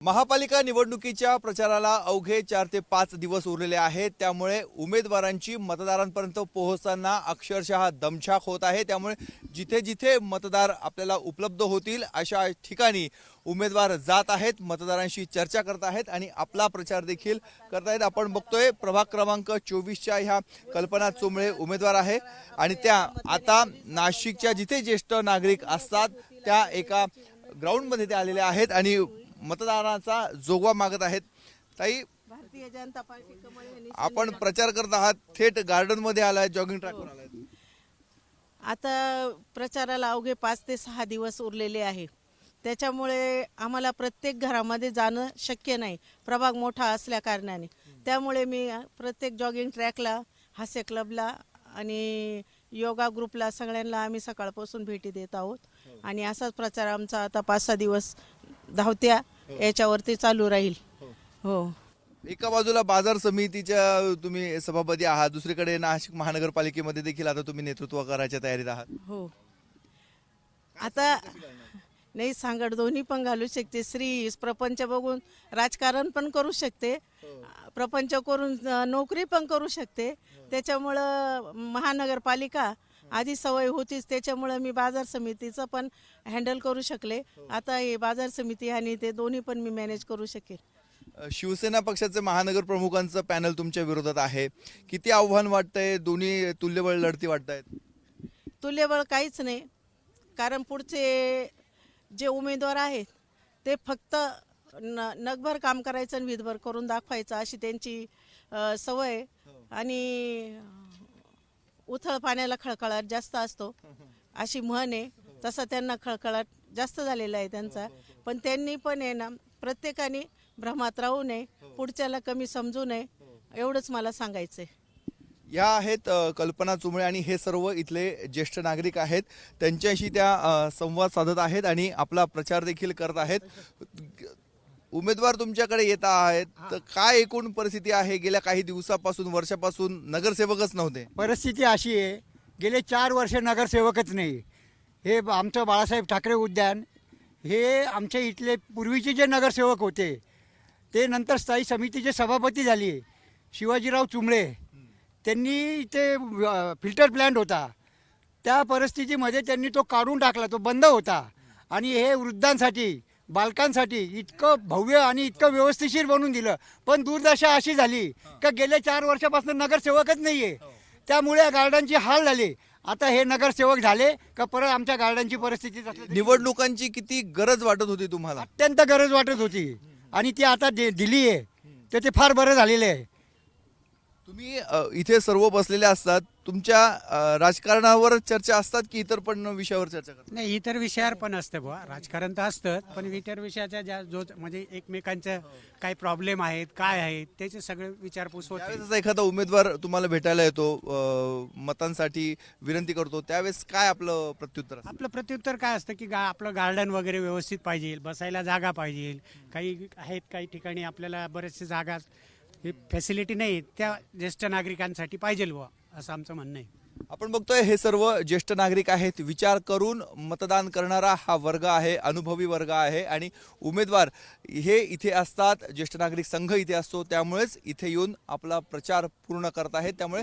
महापालिका निवडणुकीच्या प्रचाराला अवघे 4 ते 5 दिवस उरलेले आहेत। त्यामुळे उमेदवारांची मतदारांपर्यंत पोहोचताना अक्षरशः दमछाक होत आहे। त्यामुळे जिथे जिथे मतदार आपल्याला उपलब्ध होतील अशा ठिकाणी उमेदवार जात आहेत, मतदारांशी चर्चा करत आहेत आणि आपला प्रचार देखील करत आहेत। आपण बघतोय प्रभाग क्रमांक 24च्या ह्या कल्पना चोंबळे उमेदवार आहे आणि त्या आता नाशिकच्या जिथे ज्येष्ठ नागरिक असतात त्या एका ग्राउंडमध्ये ते आलेले आहेत आणि मतदारांचा जोगवा मागत आहेत। ताई, भारतीय जनता पार्टी कमळ यांनी आपण प्रचार करत आहात, थेट गार्डन मध्ये आलाय, जॉगिंग ट्रॅकवर आलाय। आता प्रचाराला अवघे 5 ते 6 दिवस उरलेले आहे। त्याच्यामुळे आम्हाला प्रत्येक घरामध्ये जाणं शक्य नाही, प्रभाग मोठा असल्या कारणाने। त्यामुळे मी प्रत्येक जॉगिंग ट्रॅकला, हास्य क्लबला आणि योगा ग्रुपला सगळ्यांना आम्ही सकाळपासून भेटी देत आहोत आणि असाच प्रचार आमचा आता 5-6 दिवस धावत्या याच्यावरती चालू राहील। हो, एका बाजूला बाजार समितीच्या तुम्ही सभापती आहात, दुसरीकडे नाशिक महानगरपालिकेमध्ये देखील आता तुम्ही नेतृत्व करायच्या तयारीत आहात। हो, आता नाही सांगड दोन्ही पण घालू शकते। स्त्री प्रपंच बघून राजकारण पण करू शकते, प्रपंच करून नोकरी पण करू शकते। त्याच्यामुळं महानगरपालिका आधी सवय होतीच, त्याच्यामुळे मी बाजार समितीचं पण हँडल करू शकले। आता हे बाजार समिती आणि ते दोन्ही पण मी मॅनेज करू शकेल। शिवसेना पक्षाचे महानगर प्रमुखांचं पॅनल तुमच्या विरोधात आहे, किती आव्हान वाटतंय? दोन्ही तुल्यबळ लढती वाटतायत? तुल्यबळ काहीच नाही, कारण पुढचे जे उमेदवार आहेत ते फक्त नगभर काम करायचं आणि विधभर करून दाखवायचं अशी त्यांची सवय आणि उथळ पाण्याला खळखळाट जास्त असतो अशी म्हण आहे। तसं त्यांना खळखळाट जास्त झालेला आहे त्यांचा, पण त्यांनी पण आहे ना प्रत्येकाने भ्रमात राहू नये, पुढच्याला कमी समजू नये, एवढंच मला सांगायचंय। या आहेत कल्पना चोंबळे आणि हे सर्व इथले ज्येष्ठ नागरिक आहेत, त्यांच्याशी त्या संवाद साधत आहेत आणि आपला प्रचार देखील करत आहेत। उमेदवार तुमच्याकडे येत आहेत, तर काय एकूण परिस्थिती आहे? गेल्या काही दिवसापासून, वर्षापासून नगरसेवकच नव्हते। परिस्थिती अशी आहे, गेले 4 वर्ष नगरसेवकच नाही। हे आमचं बाळासाहेब ठाकरे उद्यान, हे आमच्या इथले पूर्वीचे जे नगरसेवक होते ते नंतर स्थायी समितीचे सभापती झाले, शिवाजीराव चुंबळे। त्यांनी इथे फिल्टर प्लॅन्ट होता, त्या परिस्थितीमध्ये त्यांनी तो काढून टाकला, तो बंद होता आणि हे वृद्धांसाठी, बालकांसाठी इतकं भव्य आणि इतकं व्यवस्थिशीर बनवून दिलं। पण दुर्दशा अशी झाली का गेल्या 4 वर्षापासून नगरसेवकच नाही आहे, त्यामुळे गार्डनची हाल झाली। आता हे नगरसेवक झाले का परत आमच्या गार्डनची परिस्थिती निवडणुकांची किती गरज वाटत होती तुम्हाला? अत्यंत गरज वाटत होती आणि ती आता दिली आहे, तर ते फार बरं झालेलं आहे। तुम्ही इथे सर्व बसलेले असतात, तुमच्या राजकारणावर चर्चा असतात की इतर पण विषयावर चर्चा करतात? नाही, इतर विषयावर पण असतं बुवा, राजकारण तर असतं, पण इतर विषयाच्या ज्या जो म्हणजे एकमेकांचं काय प्रॉब्लेम आहेत, काय आहेत, त्याचे सगळे विचारपूस होते। त्यावेळेस एखादा उमेदवार तुम्हाला भेटायला येतो, मतांसाठी विनंती करतो, त्यावेळेस काय आपलं प्रत्युत्तर असतं? आपलं प्रत्युत्तर काय असतं की आपलं गार्डन वगैरे व्यवस्थित पाहिजे, बसायला जागा पाहिजे। काही आहेत काही ठिकाणी आपल्याला बरेचसे जागा फॅसिलिटी नाही, त्या ज्येष्ठ नागरिकांसाठी पाहिजे बुवा, असं आमचं म्हणणं आहे। आपण बघतोय हे सर्व ज्येष्ठ नागरिक आहेत, विचार करून मतदान करणारा हा वर्ग आहे, अनुभवी वर्ग आहे आणि उमेदवार हे इथे असतात, ज्येष्ठ नागरिक संघ इथे असतो, त्यामुळेच इथे येऊन आपला प्रचार पूर्ण करत आहेत। त्यामुळे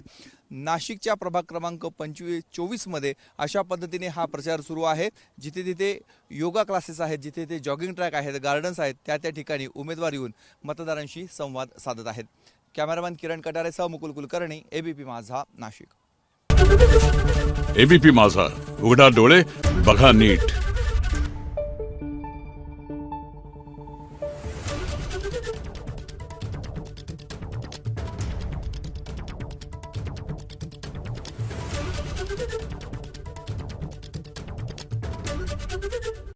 नाशिकच्या प्रभाग क्रमांक 24 मध्ये अशा पद्धतीने हा प्रचार सुरू आहे। जिथे तिथे योगा क्लासेस आहेत, जिथे तिथे जॉगिंग ट्रॅक आहेत, गार्डन्स आहेत, त्या ठिकाणी उमेदवार येऊन मतदारांशी संवाद साधत आहेत। कॅमेरामॅन किरण कटारेसह मुकुल कुलकर्णी, एबीपी माझा, नाशिक। एबीपी माझा, उघडा डोळे बघा नीट। Thank you.